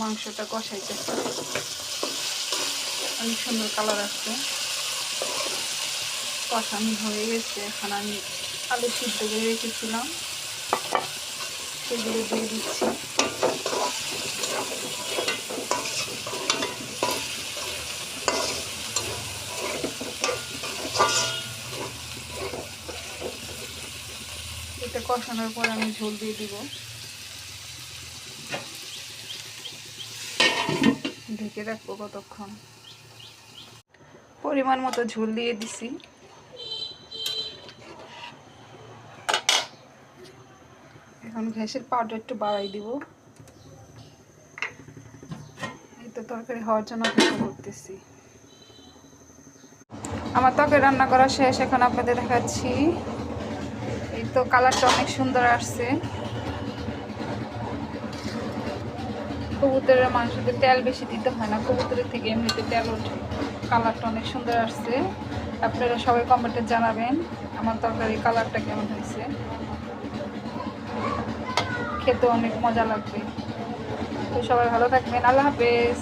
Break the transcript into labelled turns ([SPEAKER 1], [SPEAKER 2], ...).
[SPEAKER 1] মাংসটা কষাইতেছে, অনেক সুন্দর কালার আসছে, কষানো হয়ে গেছে। এখন আমি আলু সিদ্ধ করে রেখেছিলাম সেগুলো দিয়ে দিচ্ছি। এটা কষানোর পর আমি ঝোল দিয়ে দিব, ঢেকে রাখবো কতক্ষণ। পরিমাণ মতো ঝোল দিয়ে দিছি। এখন গ্যাসের পাউডার একটু বাড়াই দিব। এই তো তরকারি হওয়ার জন্য অপেক্ষা করতেছি। আমার তরকারি রান্না করা শেষ, এখন আপনাদের দেখাচ্ছি। এই তো কালারটা অনেক সুন্দর আসছে। কবুতরের মাংসতে তেল বেশি দিতে হয় না, কবুতরের থেকে এমনিতে তেল ওঠে। কালারটা অনেক সুন্দর আসছে। আপনারা সবাই কমেন্টে জানাবেন আমার তরকারি কালারটা কেমন হয়েছে। খেতে অনেক মজা লাগবে। তো সবাই ভালো থাকবেন। আল্লাহ হাফেজ।